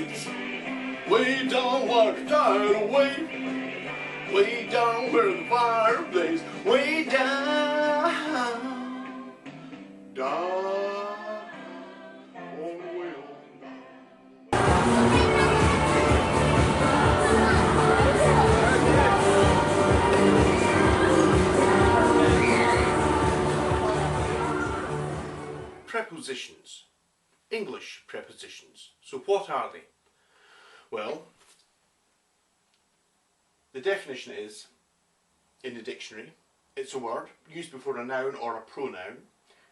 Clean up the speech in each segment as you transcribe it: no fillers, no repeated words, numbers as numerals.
place, way down water tidal wave, way down where the fire blazes, way down, down, all the way on down. Prepositions. English prepositions. So what are they? Well, the definition is, in the dictionary, it's a word used before a noun or a pronoun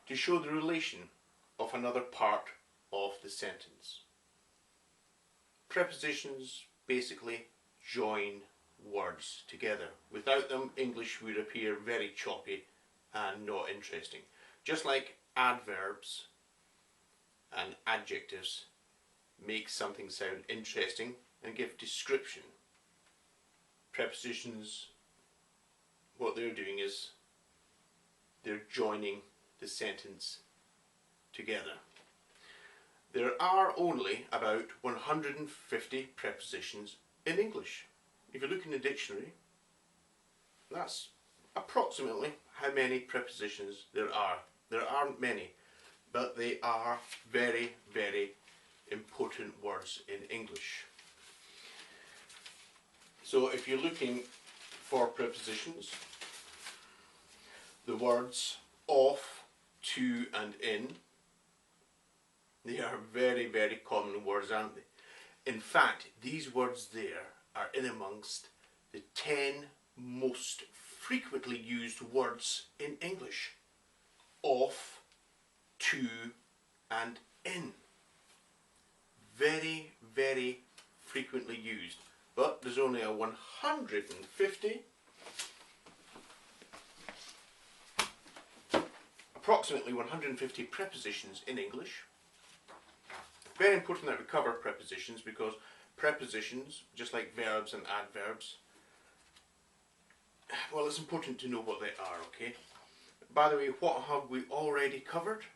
to show the relation of another part of the sentence. Prepositions basically join words together. Without them, English would appear very choppy and not interesting. Just like adverbs and adjectives make something sound interesting and give description. Prepositions, what they're doing is they're joining the sentence together. There are only about 150 prepositions in English. If you look in the dictionary, that's approximately how many prepositions there are. There aren't many, but they are very, very important words in English. So if you're looking for prepositions, the words off, to and in, they are very, very common words, aren't they? In fact, these words there are in amongst the 10 most frequently used words in English. Off, to and in. Very, very frequently used. But there's only a 150, approximately 150 prepositions in English. Very important that we cover prepositions, because prepositions, just like verbs and adverbs, well, it's important to know what they are, okay? By the way, what have we already covered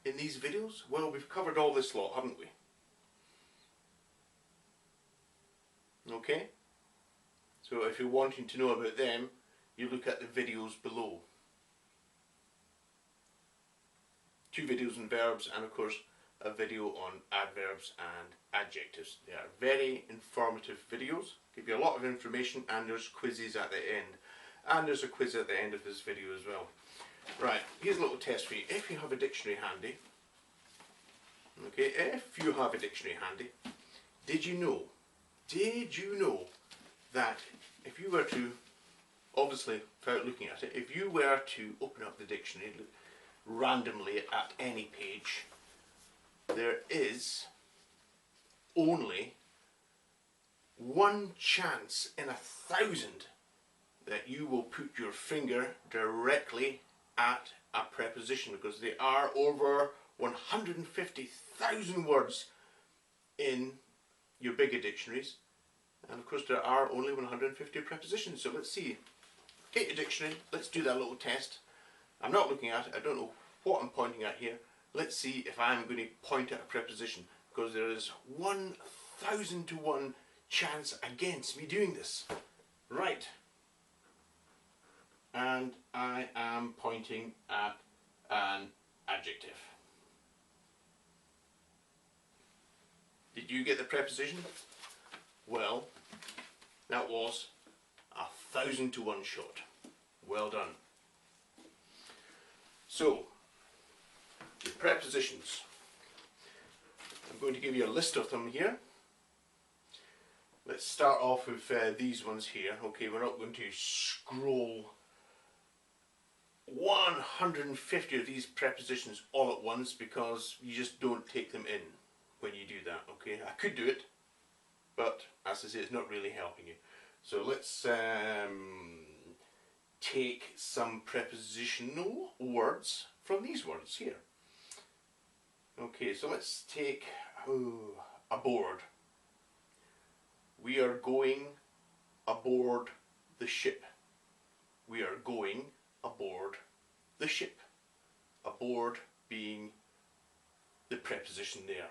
in these videos? Well, we've covered all this lot, haven't we? Okay? So if you're wanting to know about them, you look at the videos below. 2 videos on verbs and of course a video on adverbs and adjectives. They are very informative videos, give you a lot of information, and there's quizzes at the end. And there's a quiz at the end of this video as well. Right, here's a little test for you. If you have a dictionary handy, okay, if you have a dictionary handy, did you know that if you were to, obviously without looking at it, if you were to open up the dictionary randomly at any page, there is only one chance in 1,000 that you will put your finger directly at a preposition, because there are over 150,000 words in your bigger dictionaries, and of course there are only 150 prepositions. So let's see, get your dictionary, let's do that little test. I'm not looking at it, I don't know what I'm pointing at here. Let's see if I'm going to point at a preposition, because there is 1,000 to 1 chance against me doing this. Right. And I am pointing at an adjective. Did you get the preposition? Well, that was 1,000 to 1 shot. Well done. So, the prepositions. I'm going to give you a list of them here. Let's start off with these ones here. Okay, we're not going to scroll 150 of these prepositions all at once, because you just don't take them in when you do that, okay? I could do it, but as I say, it's not really helping you. So let's take some prepositional words from these words here. Okay, so let's take aboard. We are going aboard the ship. We are going aboard the ship. Aboard being the preposition there.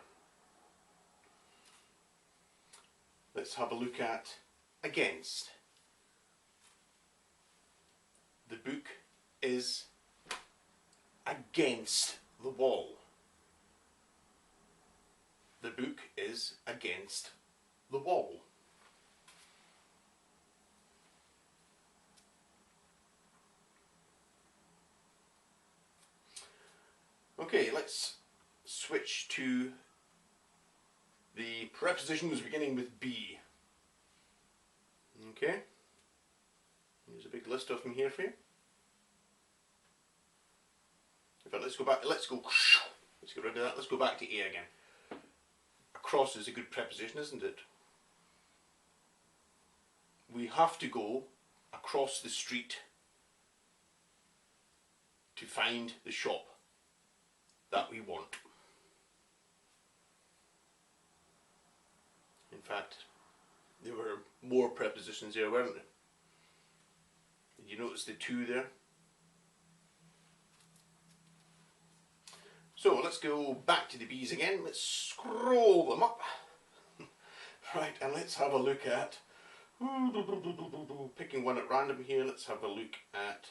let's have a look at against. The book is against the wall. The book is against the wall. Okay, let's switch to the prepositions beginning with B. Okay, here's a big list of them here for you. In fact, let's get rid of that. Let's go back to A again. Across is a good preposition, isn't it? We have to go across the street to find the shop that we want. In fact, there were more prepositions there, weren't there? Did you notice the two there? So let's go back to the B's again. Let's scroll them up. Right, and let's have a look at, picking one at random here, let's have a look at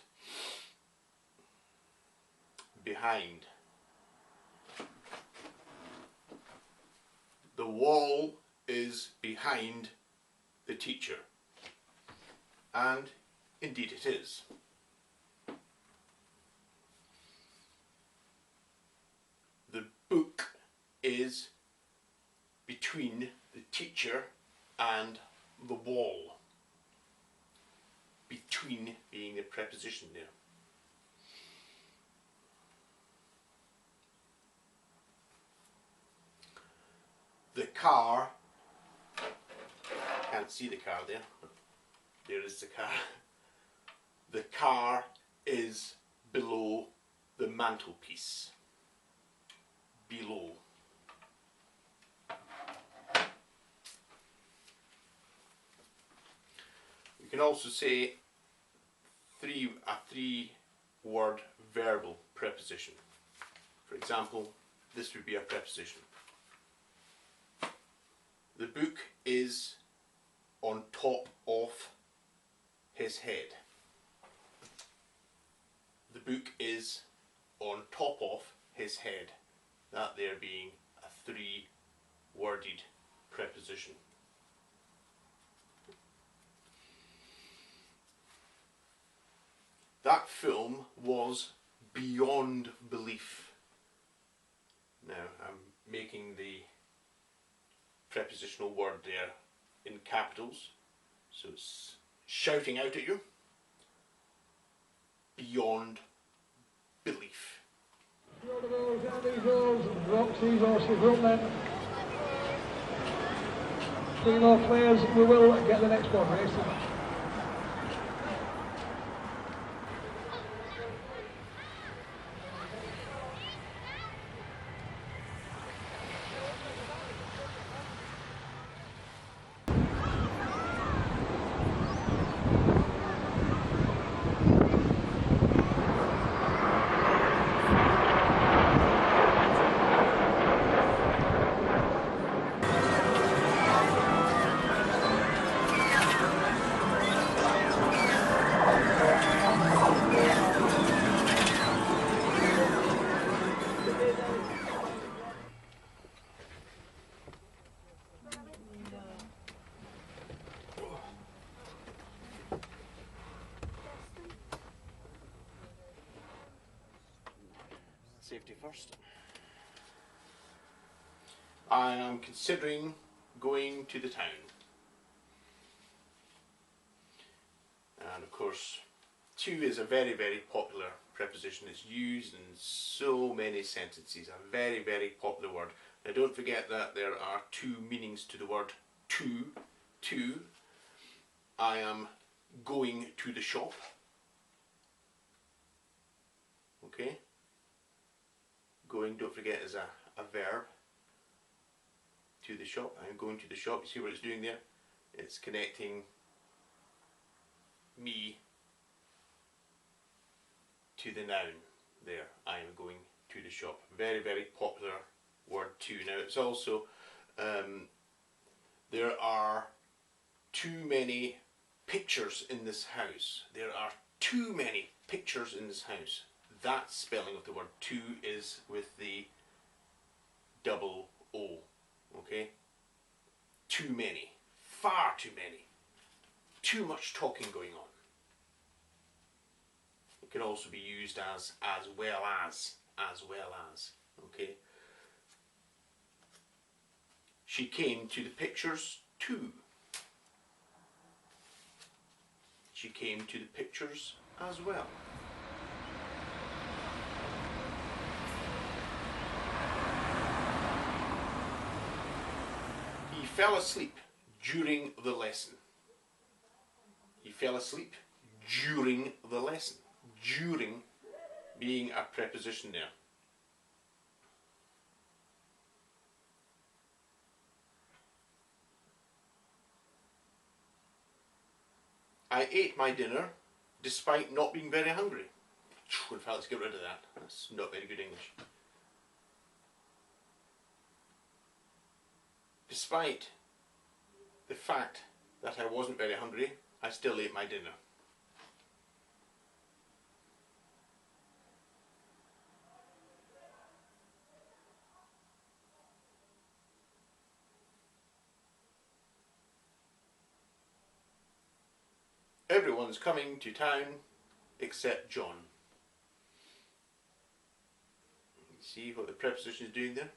behind. The wall is behind the teacher. And indeed it is. The book is between the teacher and the wall. Between being the preposition there. The car, can't see the car there, but there is the car. The car is below the mantelpiece. Below. You can also say a three-word verbal preposition. For example, this would be a preposition. The book is on top of his head. The book is on top of his head. That there being a three-worded preposition. That film was beyond belief. Now I'm making the prepositional word there in capitals, so it's shouting out at you. Beyond belief. Three more players, we will get the next one racing. Safety first. I am considering going to the town. And of course, to is a very, very popular preposition. It's used in so many sentences. A very, very popular word. Now don't forget that there are two meanings to the word to. To, I am going to the shop. Okay? Going, don't forget, is a verb. To the shop. I'm going to the shop. You see what it's doing there? It's connecting me to the noun there. I am going to the shop. Very, very popular word to. Now it's also, there are too many pictures in this house. There are too many pictures in this house. That spelling of the word too is with the double O. Okay? Too many. Far too many. Too much talking going on. It can also be used as well as. Okay? She came to the pictures too. She came to the pictures as well. He fell asleep during the lesson. He fell asleep during the lesson. During being a preposition there. I ate my dinner despite not being very hungry. In fact, let's get rid of that. That's not very good English. Despite the fact that I wasn't very hungry, I still ate my dinner. Everyone's coming to town except John. See what the preposition is doing there?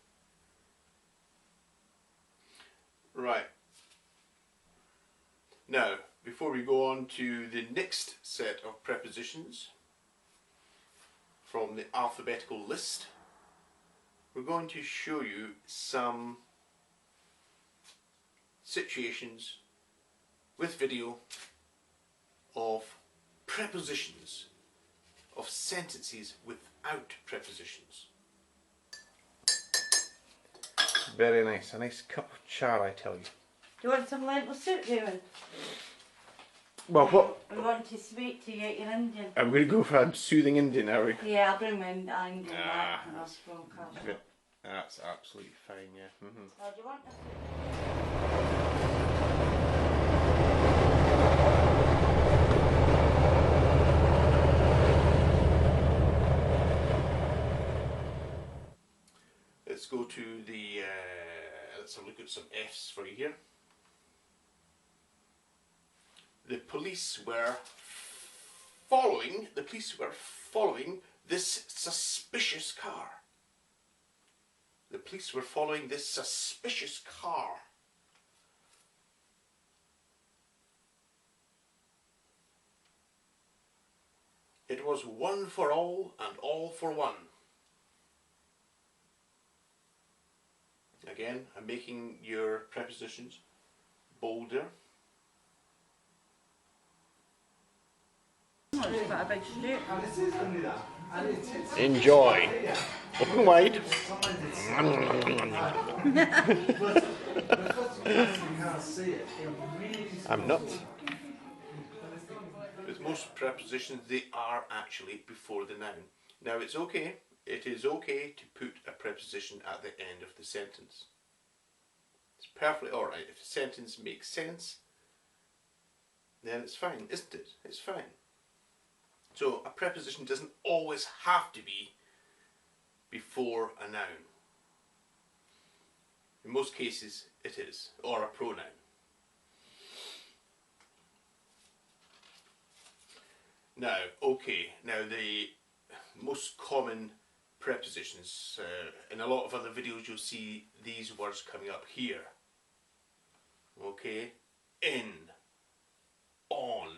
Right. Now, before we go on to the next set of prepositions from the alphabetical list, we're going to show you some situations with video of prepositions, of sentences without prepositions. Very nice, a nice cup of char, I tell you. Do you want some lentil soup, David? Well, what? We want to speak to you at your Indian. I'm going to go for a soothing Indian, are we? Yeah, I'll bring my Indian back and I'll that's, spoon that's absolutely fine, yeah. Oh, do you want the Let's go to the, let's have a look at some F's for you here. The police were following this suspicious car. The police were following this suspicious car. It was one for all and all for one. Again, I'm making your prepositions bolder. got a big steak. Enjoy. Open wide. I'm not. With most prepositions, they are actually before the noun. Now it's okay. It is okay to put a preposition at the end of the sentence. It's perfectly alright. If the sentence makes sense, then it's fine, isn't it? It's fine. So a preposition doesn't always have to be before a noun. In most cases it is, or a pronoun. Now, okay, now the most common prepositions, in a lot of other videos you'll see these words coming up here. Okay, in, on,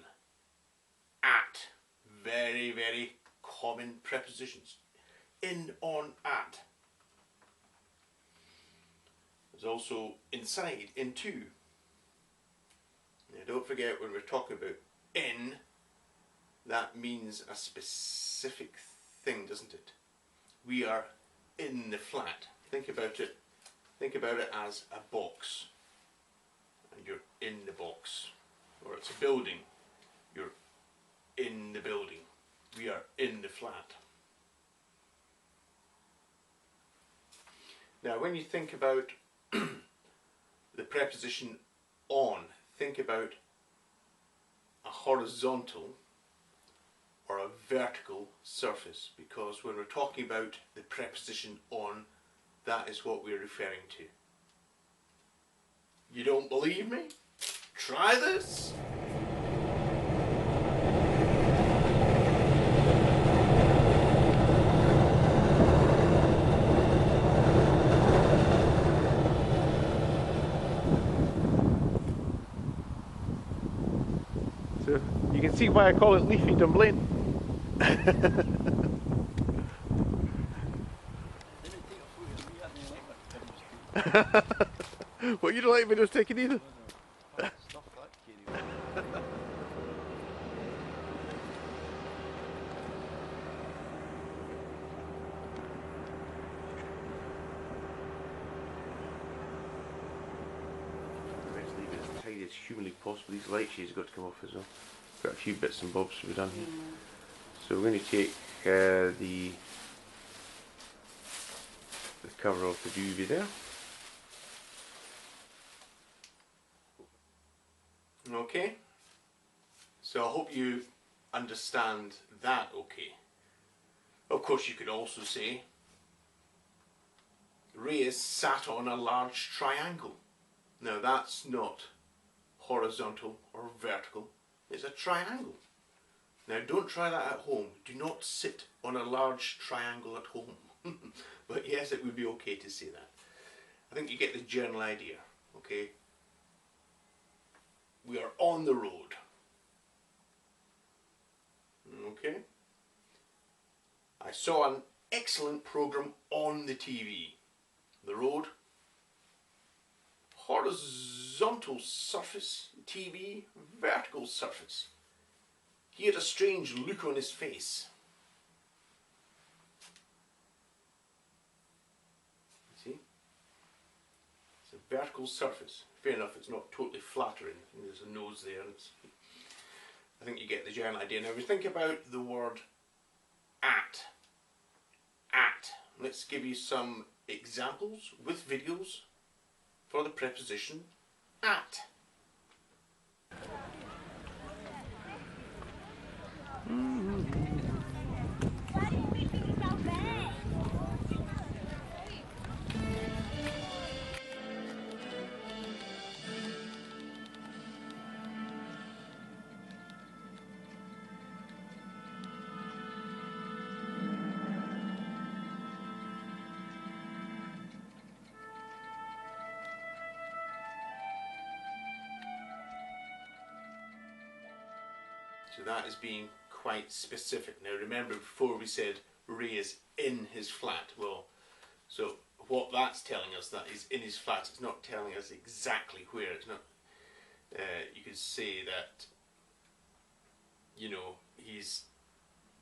at, very, very common prepositions. In, on, at. There's also inside, into. Now don't forget when we're talking about in, that means a specific thing, doesn't it? We are in the flat. Think about it as a box. And you're in the box. Or it's a building. You're in the building. We are in the flat. Now when you think about the preposition on, think about a horizontal or a vertical surface, because when we're talking about the preposition on, that is what we're referring to. You don't believe me? Try this! So you can see why I call it leafy dumpling. Well, you don't like videos taken either? Let's leave it as tidy as humanly possible. These light shades have got to come off as well. Got a few bits and bobs to be done here. So we're going to take the cover off the duvet there. Okay, so I hope you understand that okay. Of course you could also say Reyes sat on a large triangle. Now that's not horizontal or vertical, it's a triangle. Now don't try that at home. Do not sit on a large triangle at home. But yes, it would be okay to say that. I think you get the general idea, okay? We are on the road. Okay? I saw an excellent program on the TV. The road. Horizontal surface, TV, vertical surface. He had a strange look on his face. See? It's a vertical surface. Fair enough, it's not totally flattering. There's a nose there. I think you get the general idea. Now we think about the word at. At. Let's give you some examples with videos for the preposition at. So that is being quite specific. Now remember, before we said Ray is in his flat. Well, so what that's telling us, that he's in his flat, it's not telling us exactly where. It's not. You could say that, you know, he's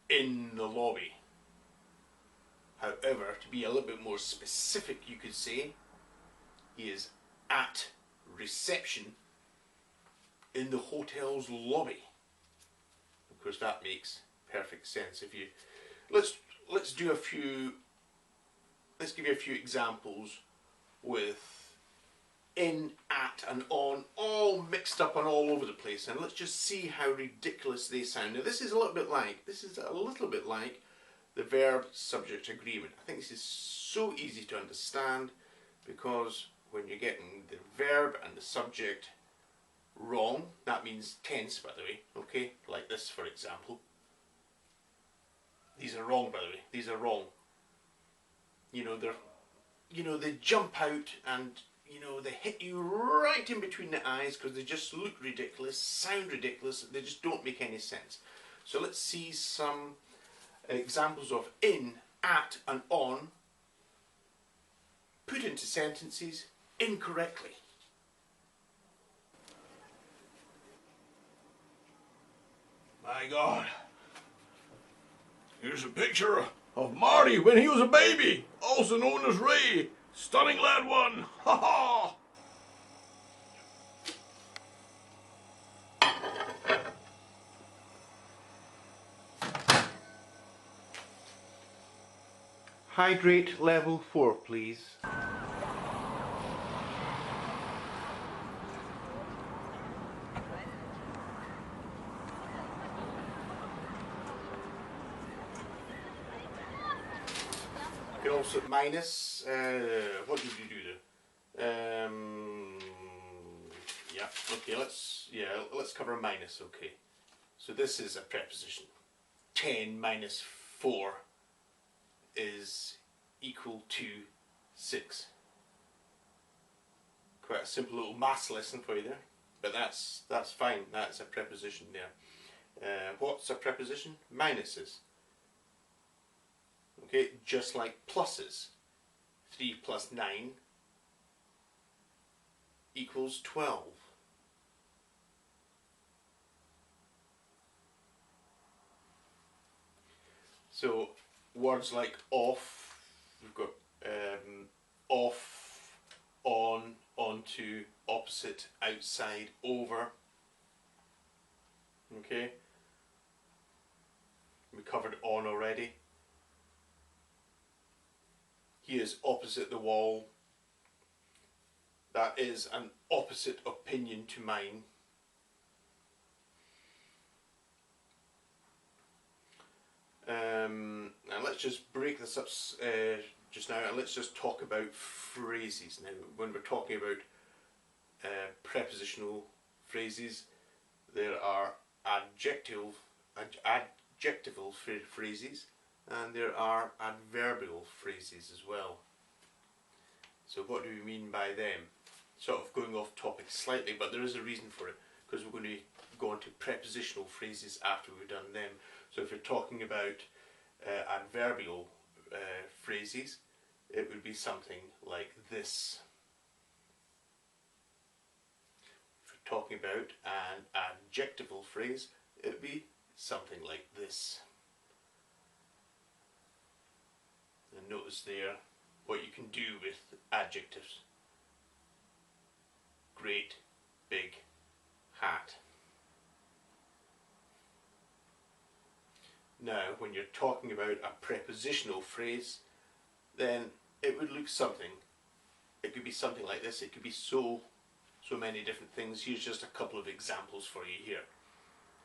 in the lobby. However, to be a little bit more specific, you could say he is at reception in the hotel's lobby. Of course, that makes perfect sense. If you let's do a few. Let's give you a few examples with in, at, and on, all mixed up and all over the place, and let's just see how ridiculous they sound. Now, this is a little bit like the verb subject agreement. I think this is so easy to understand because when you're getting the verb and the subject wrong, that means tense, by the way, okay, like this for example. These are wrong, by the way, these are wrong. You know, they jump out and, you know, they hit you right in between the eyes because they just look ridiculous, sound ridiculous, they just don't make any sense. So let's see some examples of in, at, and on put into sentences incorrectly. My God, here's a picture of Marty when he was a baby, also known as Ray. Stunning lad one, ha ha! Hydrate level 4, please. can also minus. What did you do there? Yeah. Okay. Let's cover minus. Okay. So this is a preposition. 10 minus 4 is equal to 6. Quite a simple little maths lesson for you there, but that's fine. That's a preposition there. What's a preposition? Minuses. Okay, just like pluses. 3 plus 9 equals 12. So words like off, we've got off, on, onto, opposite, outside, over. Okay, we covered on already. He is opposite the wall. That is an opposite opinion to mine. And let's just break this up just now, and let's just talk about phrases now. When we're talking about prepositional phrases, there are adjectival phrases, and there are adverbial phrases as well. So what do we mean by them? Sort of going off topic slightly, but there is a reason for it, because we're going to go on to prepositional phrases after we've done them. So if you're talking about adverbial phrases, it would be something like this. If you're talking about an adjectival phrase, it would be something like this. And notice there what you can do with adjectives. Great big hat. Now, when you're talking about a prepositional phrase, then it would look something. It could be something like this. It could be so many different things. Here's just a couple of examples for you here.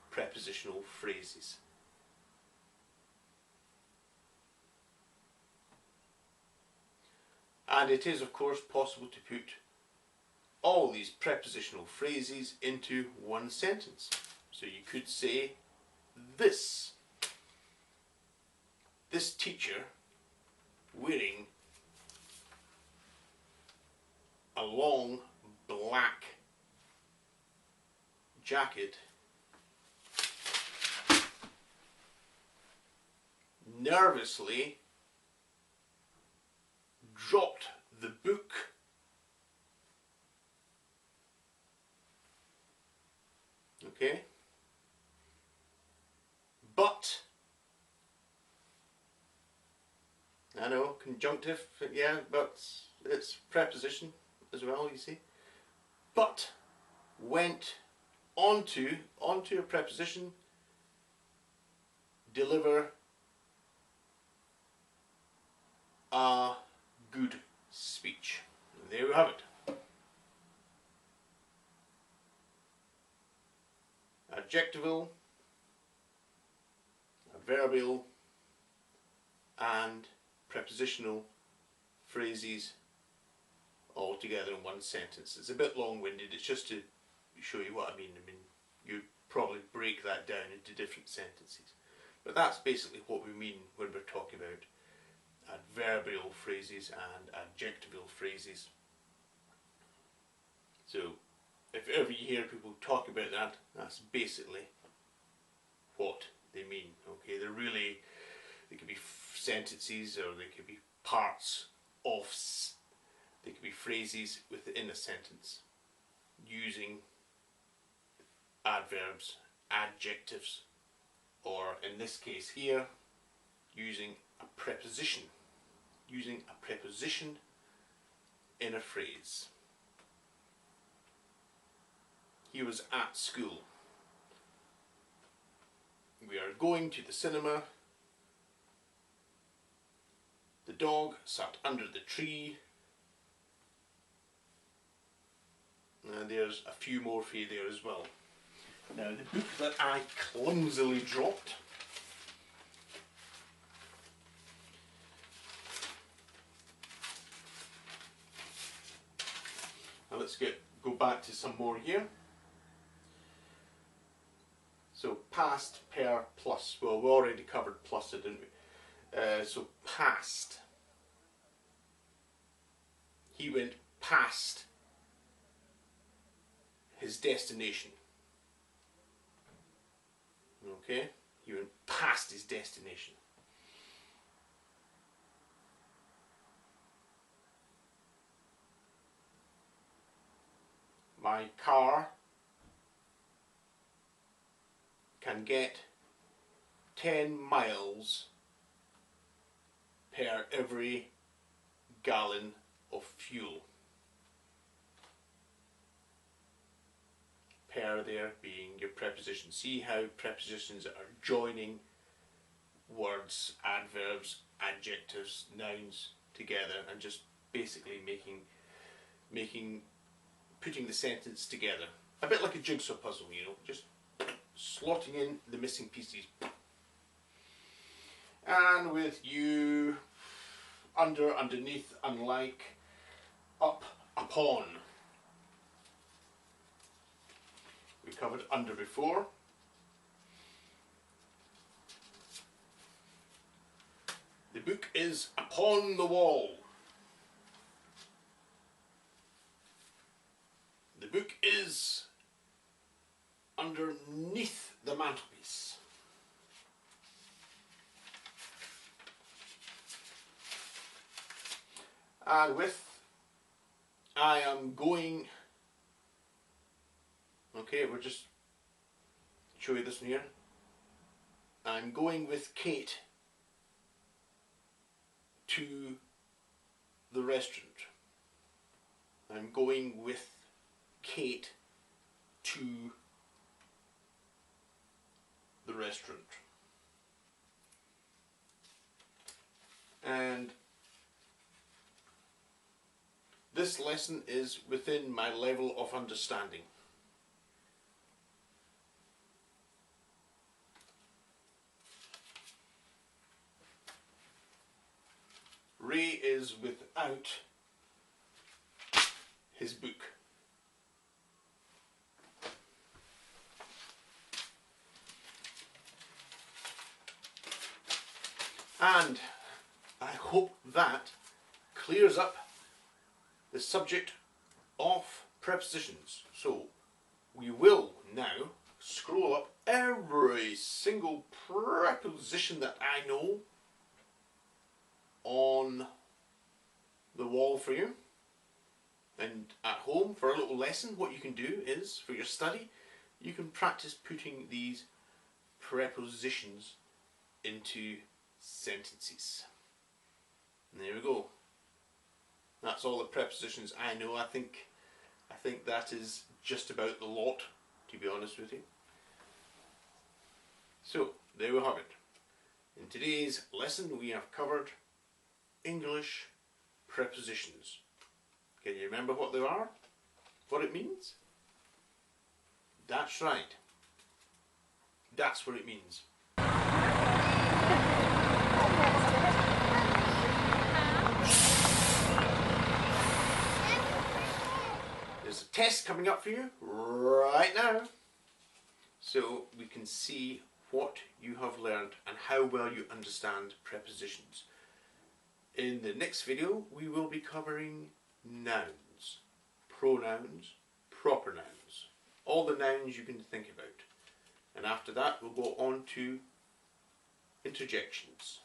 Prepositional phrases. And it is, of course, possible to put all these prepositional phrases into one sentence. So you could say this. This teacher wearing a long black jacket nervously dropped the book okay, but I know, conjunctive, yeah, but it's preposition as well, you see. But went onto a preposition, deliver a good speech. And there we have it. Adjectival, adverbial, and prepositional phrases all together in one sentence. It's a bit long-winded, it's just to show you what I mean. I mean, you probably break that down into different sentences. But that's basically what we mean when we're talking about adverbial phrases and adjectival phrases. So, if ever you hear people talk about that, that's basically what they mean. Okay, they could be sentences, or they could be parts of, they could be phrases within a sentence using adverbs, adjectives, or in this case here, using a preposition. Using a preposition in a phrase. He was at school. We are going to the cinema. The dog sat under the tree. And there's a few more for you there as well. Now, the book that I clumsily dropped back to some more here. So past, per, plus. Well, we already covered plus, didn't we? So past. He went past his destination. Okay? He went past his destination. My car can get 10 miles per every gallon of fuel. Per there being your preposition. See how prepositions are joining words, adverbs, adjectives, nouns together and just basically putting the sentence together. A bit like a jigsaw puzzle, you know, just slotting in the missing pieces. And with you, under, underneath, unlike, up, upon. We covered under before. The book is upon the wall. The book is underneath the mantelpiece. And with I am going, okay, we'll just show you this one here. I'm going with Kate to the restaurant. I'm going with Kate to the restaurant. And this lesson is within my level of understanding. Ray is without his book. And I hope that clears up the subject of prepositions. So we will now scroll up every single preposition that I know on the wall for you. And at home for a little lesson, what you can do is, for your study, you can practice putting these prepositions into sentences. And there we go. That's all the prepositions I know. I think that is just about the lot, to be honest with you. So there we have it. In today's lesson we have covered English prepositions. Can you remember what they are? What it means? That's right. That's what it means. There's a test coming up for you right now, so we can see what you have learned and how well you understand prepositions. In the next video we will be covering nouns, pronouns, proper nouns, all the nouns you can think about, and after that we'll go on to interjections.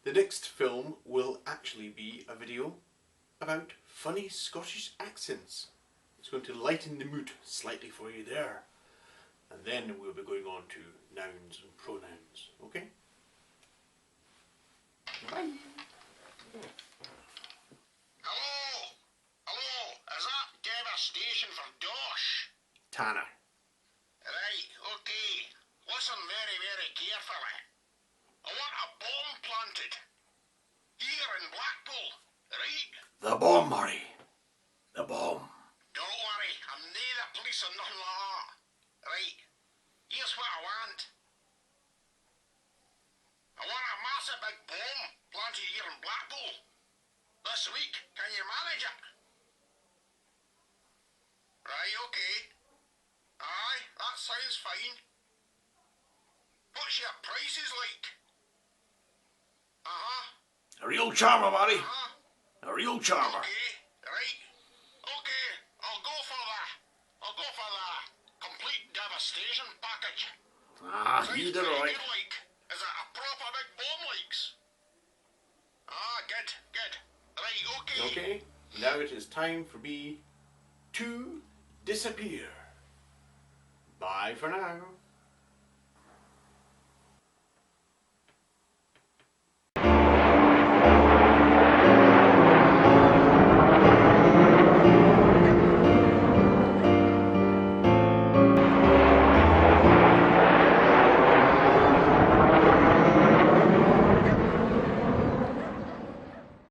The next film will actually be a video about funny Scottish accents. It's going to lighten the mood slightly for you there. And then we'll be going on to nouns and pronouns. Okay? Bye. Hello? Hello? Is that devastation from Dosh? Tanner. Right, okay. Listen very, very carefully. I want a bomb planted. Here in Blackpool, right? The bomb, Murray. The bomb. Don't worry, I'm nae the police or nothing like that. Right, here's what I want. I want a massive big bomb planted here in Blackpool. This week, can you manage it? Right, okay. Aye, that sounds fine. What's your prices like? Uh-huh. A real charmer, Murray. Uh-huh. A real charmer. Okay, right. Okay, I'll go for the complete devastation package. Ah, Sounds you did pretty alright. good, like. Is it a proper big bomb, likes? Ah, good, good. Right, okay. Okay, now it is time for me to disappear. Bye for now.